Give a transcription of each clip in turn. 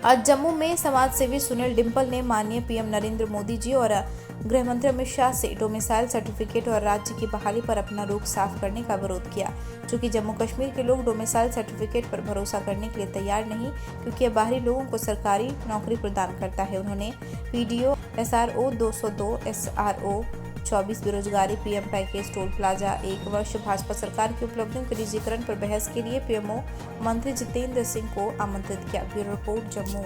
आज जम्मू में समाज सेवी सुनील डिम्पल ने माननीय पीएम नरेंद्र मोदी जी और गृह मंत्री अमित शाह से डोमिसाइल सर्टिफिकेट और राज्य की बहाली पर अपना रुख साफ करने का विरोध किया। चूंकि जम्मू कश्मीर के लोग डोमिसाइल सर्टिफिकेट पर भरोसा करने के लिए तैयार नहीं, क्योंकि यह बाहरी लोगों को सरकारी नौकरी प्रदान करता है। उन्होंने पीडीओ, एसआरओ 202, एसआरओ 24 बेरोजगारी, पीएम पैकेज, टोल प्लाजा, 1 वर्ष भाजपा सरकार की उपलब्धियों के निजीकरण पर बहस के लिए पीएमओ मंत्री जितेंद्र सिंह को आमंत्रित किया। Bureau report Jammu.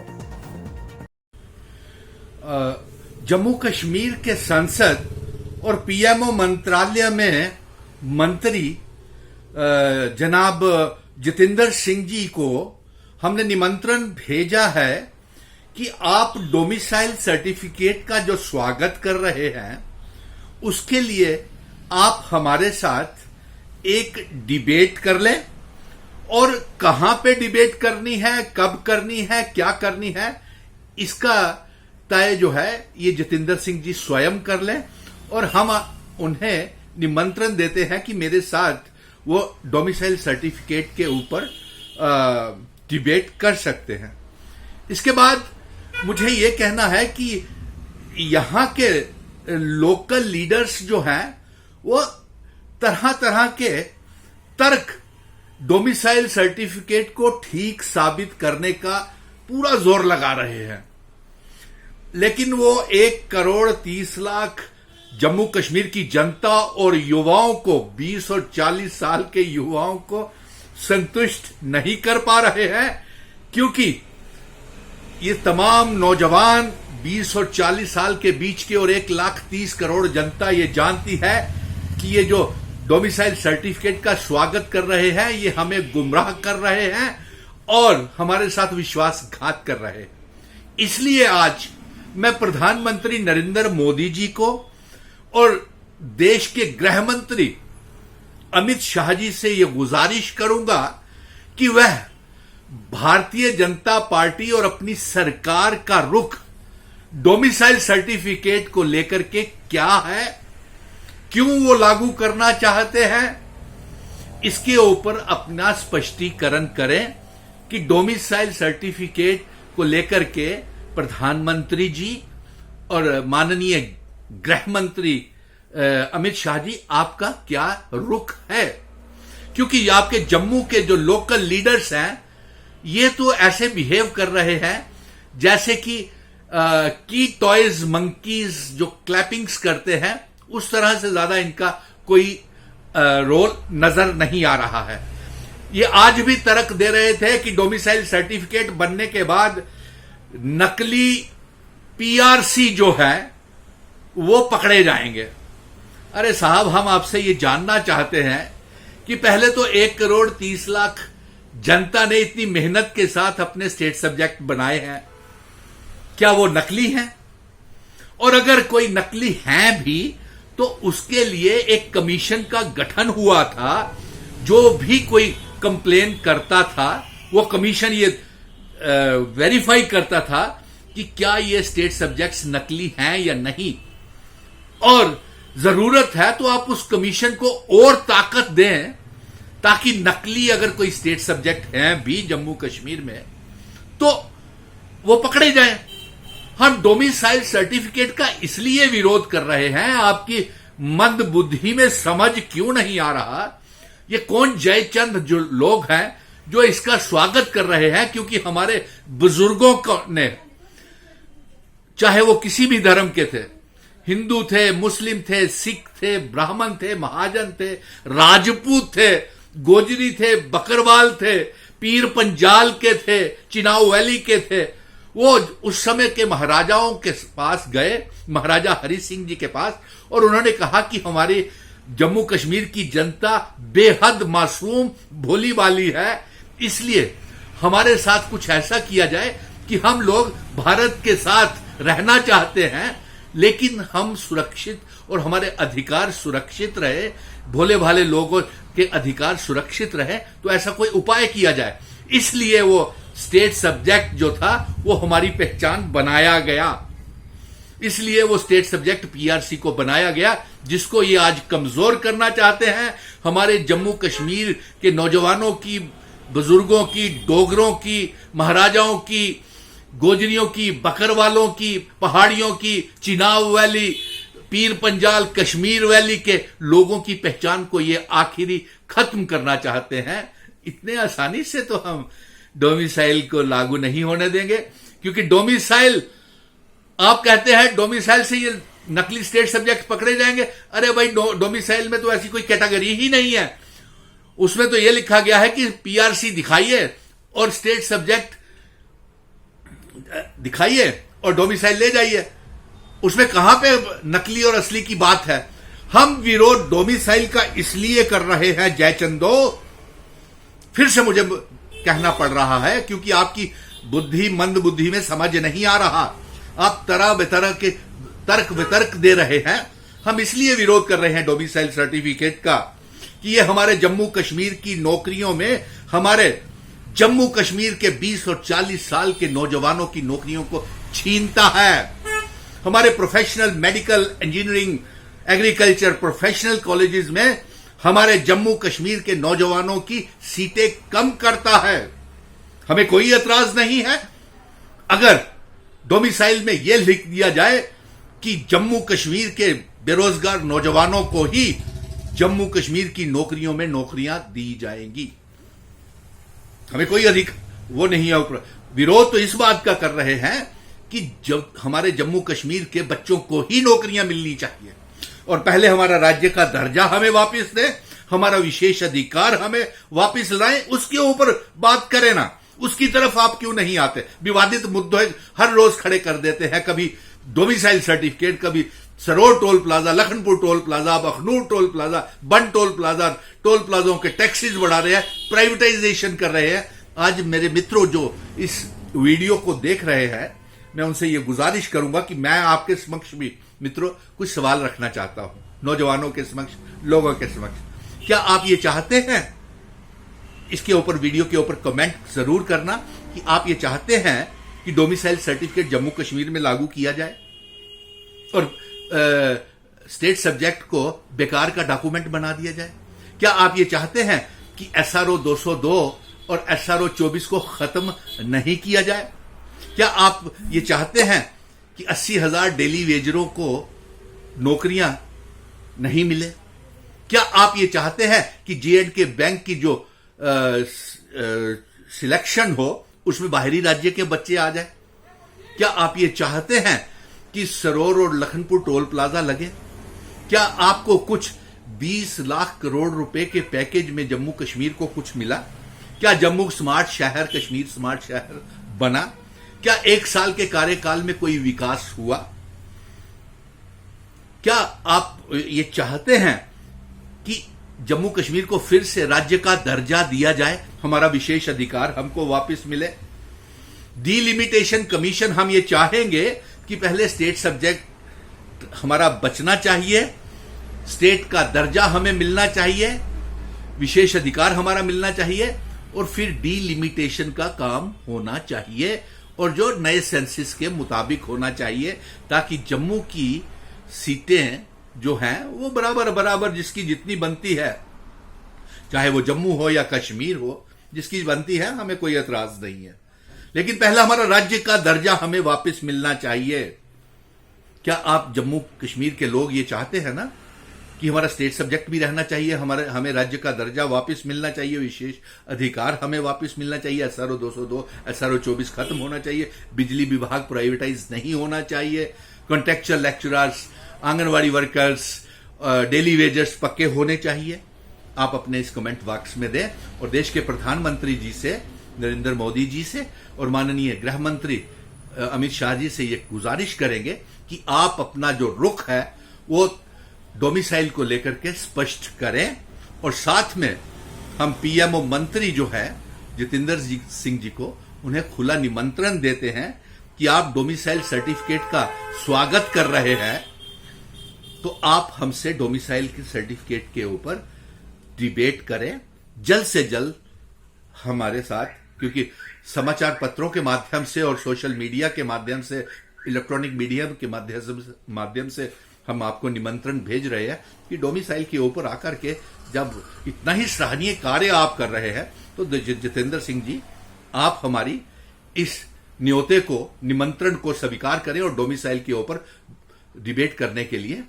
जम्मू कश्मीर के संसद और पीएमओ मंत्रालय में मंत्री जनाब जितेंद्र सिंह जी को हमने निमंत्रण भेजा है कि आप डोमिसाइल सर्टिफिकेट का जो स्वागत कर रहे हैं उसके लिए आप हमारे साथ एक डिबेट कर लें, और कहां पे डिबेट करनी है, कब करनी है, क्या करनी है, इसका तय जो है ये जितेंद्र सिंह जी स्वयं कर लें, और हम उन्हें निमंत्रण देते हैं कि मेरे साथ वो डोमिसाइल सर्टिफिकेट के ऊपर डिबेट कर सकते हैं। इसके बाद मुझे ये कहना है कि यहां के लोकल लीडर्स जो हैं वो तरह तरह के तर्क डोमिसाइल सर्टिफिकेट को ठीक साबित करने का पूरा जोर लगा रहे हैं, लेकिन वो 1,30,00,000 जम्मू कश्मीर की जनता और युवाओं को, 20 और 40 साल के युवाओं को संतुष्ट नहीं कर पा रहे हैं, क्योंकि ये तमाम नौजवान 20 और 40 साल के बीच के और 1,30,00,000 जनता ये जानती है कि ये जो डोमिसाइल सर्टिफिकेट का स्वागत कर रहे हैं ये हमें गुमराह कर रहे हैं और हमारे साथ विश्वासघात कर रहे हैं। इसलिए आज मैं प्रधानमंत्री नरेंद्र मोदी जी को और देश के गृह मंत्री अमित शाह जी से यह गुजारिश करूंगा कि वह भारतीय जनता पार्टी और अपनी सरकार का रुख डोमिसाइल सर्टिफिकेट को लेकर के क्या है, क्यों वो लागू करना चाहते हैं, इसके ऊपर अपना स्पष्टीकरण करें कि डोमिसाइल सर्टिफिकेट को लेकर के प्रधानमंत्री जी और माननीय गृह मंत्री अमित शाह जी आपका क्या रुख है। क्योंकि आपके जम्मू के जो लोकल लीडर्स हैं ये तो ऐसे बिहेव कर रहे हैं जैसे कि की टॉयज मंकीज जो क्लैपिंग्स करते हैं उस तरह से ज्यादा इनका कोई रोल नजर नहीं आ रहा है। ये आज भी तर्क दे रहे थे कि डोमिसाइल सर्टिफिकेट बनने के बाद नकली पीआरसी जो है वो पकड़े जाएंगे। अरे साहब, हम आपसे ये जानना चाहते हैं कि पहले तो 1,30,00,000 जनता ने इतनी मेहनत के साथ अपने स्टेट सब्जेक्ट बनाए हैं, क्या वो नकली हैं? और अगर कोई नकली हैं भी तो उसके लिए एक कमीशन का गठन हुआ था। जो भी कोई कंप्लेन करता था वो कमीशन ये वेरीफाई करता था कि क्या ये स्टेट सब्जेक्ट्स नकली हैं या नहीं, और जरूरत है तो आप उस कमीशन को और ताकत दें ताकि नकली अगर कोई स्टेट सब्जेक्ट हैं भी जम्मू कश्मीर में तो वो पकड़े जाएं। हम डोमिसाइल सर्टिफिकेट का इसलिए विरोध कर रहे हैं, आपकी मंद बुद्धि में समझ क्यों नहीं आ रहा? ये कौन जयचंद जो लोग हैं जो इसका स्वागत कर रहे हैं? क्योंकि हमारे बुजुर्गों ने, चाहे वो किसी भी धर्म के थे, हिंदू थे, मुस्लिम थे, सिख थे, ब्राह्मण थे, महाजन थे, राजपूत थे, गोजरी थे, बकरवाल थे, पीर पंजाल के थे, चिनाव वैली के थे, वो उस समय के महाराजाओं के पास गए, महाराजा हरि सिंह जी के पास, और उन्होंने कहा कि हमारी जम्मू कश्मीर की जनता बेहद मासूम भोली वाली है, इसलिए हमारे साथ कुछ ऐसा किया जाए कि हम लोग भारत के साथ रहना चाहते हैं लेकिन हम सुरक्षित और हमारे अधिकार सुरक्षित रहे, भोले भाले लोगों के अधिकार सुरक्षित रहे, तो ऐसा कोई उपाय किया जाए। इसलिए वो स्टेट सब्जेक्ट जो था वो हमारी पहचान बनाया गया, इसलिए वो स्टेट सब्जेक्ट पीआरसी को बनाया गया, जिसको ये आज कमजोर करना चाहते हैं। हमारे जम्मू कश्मीर के नौजवानों की, बुजुर्गों की, डोगरों की, महाराजाओं की गोजरियों की, बकरवालों की, पहाड़ियों की, चिनाब वैली, पीर पंजाल, कश्मीर वैली के लोगों की पहचान को ये आखिरी खत्म करना चाहते हैं। इतने आसानी से तो हम डोमिसाइल को लागू नहीं होने देंगे, क्योंकि डोमिसाइल, आप कहते हैं डोमिसाइल से ये नकली स्टेट सब्जेक्ट पकड़े जाएंगे। अरे भाई, डोमिसाइल में तो ऐसी कोई कैटेगरी ही नहीं है। उसमें तो ये लिखा गया है कि पीआरसी दिखाइए और स्टेट सब्जेक्ट दिखाइए और डोमिसाइल ले जाइए। उसमें कहां पे नकली और असली की बात है? हम विरोध डोमिसाइल का इसलिए कर रहे हैं जयचंदो, फिर से मुझे कहना पड़ रहा है, क्योंकि आपकी बुद्धि, मंद बुद्धि में समझ नहीं आ रहा। आप तरह बेतरह के तर्क वितर्क दे रहे हैं। हम इसलिए विरोध कर रहे हैं डोमिसाइल सर्टिफिकेट का कि ये हमारे जम्मू कश्मीर की नौकरियों में, हमारे जम्मू कश्मीर के 20 और 40 साल के नौजवानों की नौकरियों को छीनता है। हमारे professional, medical, engineering, agriculture professional colleges में हमारे जम्मू कश्मीर के नौजवानों की सीटें कम करता है। हमें कोई एतराज नहीं है अगर डोमिसाइल में यह लिख दिया जाए कि जम्मू कश्मीर के बेरोजगार नौजवानों को ही जम्मू कश्मीर की नौकरियों में नौकरियां दी जाएंगी। हमें कोई अधिक वो नहीं है। विरोध तो इस बात का कर रहे हैं कि जब हमारे जम्मू कश्मीर के बच्चों को ही नौकरियां मिलनी चाहिए, और पहले हमारा राज्य का दर्जा हमें वापस दे, हमारा विशेष अधिकार हमें वापस लाएं, उसके ऊपर बात करें ना। उसकी तरफ आप क्यों नहीं आते? विवादित मुद्दे हर रोज खड़े कर देते हैं, कभी डोमिसाइल सर्टिफिकेट, कभी Saror toll plaza, Lakhanpur toll plaza, Akhnoor toll plaza, बन टोल प्लाजा, टोल प्लाजों के टैक्सेस बढ़ा रहे हैं, प्राइवेटाइजेशन कर रहे हैं। आज मेरे मित्रों जो इस वीडियो को देख रहे हैं, मैं उनसे ये गुजारिश करूंगा कि मैं आपके समक्ष भी मित्रों कुछ सवाल रखना चाहता हूं, नौजवानों के समक्ष, लोगों के समक्ष। क्या आप ये चाहते हैं? इसके ऊपर, वीडियो के ऊपर कमेंट जरूर करना कि आप ये चाहते हैं कि डोमिसाइल सर्टिफिकेट जम्मू कश्मीर में लागू किया जाए और स्टेट सब्जेक्ट को बेकार का डॉक्यूमेंट बना दिया जाए। क्या आप ये चाहते हैं कि SRO 202 और SRO 24 को खत्म नहीं किया जाए? क्या आप ये चाहते हैं कि 80,000 डेली वेजरों को नौकरियां नहीं मिले? क्या आप ये चाहते हैं कि J&K बैंक की जो सिलेक्शन हो उसमें बाहरी राज्य के बच्चे आ जाए? क्या आप ये चाहते हैं कि सरोर और लखनपुर टोल प्लाजा लगे? क्या आपको कुछ 20 लाख करोड़ रुपए के पैकेज में जम्मू कश्मीर को कुछ मिला? क्या जम्मू स्मार्ट शहर, कश्मीर स्मार्ट शहर बना? क्या 1 साल के कार्यकाल में कोई विकास हुआ? क्या आप ये चाहते हैं कि जम्मू कश्मीर को फिर से राज्य का दर्जा दिया जाए, हमारा विशेष अधिकार हमको वापस मिले? डिलिमिटेशन कमीशन, हम ये चाहेंगे कि पहले स्टेट सब्जेक्ट हमारा बचना चाहिए, स्टेट का दर्जा हमें मिलना चाहिए, विशेष अधिकार हमारा मिलना चाहिए, और फिर डिलिमिटेशन का काम होना चाहिए, और जो नए सेंसस के मुताबिक होना चाहिए, ताकि जम्मू की सीटें जो हैं वो बराबर बराबर जिसकी जितनी बनती है, चाहे वो जम्मू हो या कश्मीर हो, जिसकी बनती है, हमें कोई एतराज नहीं है। लेकिन पहला हमारा राज्य का दर्जा हमें वापस मिलना चाहिए। क्या आप जम्मू कश्मीर के लोग ये चाहते हैं ना कि हमारा स्टेट सब्जेक्ट भी रहना चाहिए, हमें राज्य का दर्जा वापस मिलना चाहिए, विशेष अधिकार हमें वापस मिलना चाहिए, SRO 202, SRO 24 खत्म होना चाहिए, बिजली विभाग प्राइवेटाइज नहीं होना चाहिए, contractual lecturers, anganwadi workers, daily wagers पक्के होने चाहिए? आप अपने इस कमेंट बॉक्स में दें, और देश के प्रधानमंत्री जी से, नरेंद्र मोदी जी से, और माननीय गृह मंत्री अमित शाह जी से ये गुजारिश करेंगे कि आप अपना जो रुख है वो डोमिसाइल को लेकर के स्पष्ट करें, और साथ में हम PMO मंत्री जो है जितेंद्र सिंह जी को, उन्हें खुला निमंत्रण देते हैं कि आप डोमिसाइल सर्टिफिकेट का स्वागत कर रहे हैं, तो आप हमसे डोमिसाइल के सर्टिफिकेट के ऊपर डिबेट करें जल्द से जल्द हमारे साथ, क्योंकि समाचार पत्रों के माध्यम से और सोशल मीडिया के माध्यम से, इलेक्ट्रॉनिक मीडिया के माध्यम से हम आपको निमंत्रण भेज रहे हैं कि डोमिसाइल के ऊपर आकर के, जब इतना ही सराहनीय कार्य आप कर रहे हैं, तो जितेंद्र सिंह जी, आप हमारी इस न्योते को, निमंत्रण को स्वीकार करें और डोमिसाइल के ऊपर डिबेट करने के लिए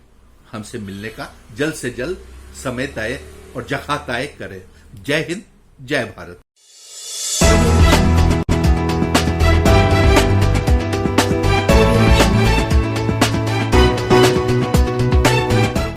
हमसे मिलने का जल्द से जल्द समय तय और जगह तय करें। जय हिंद, जय भारत।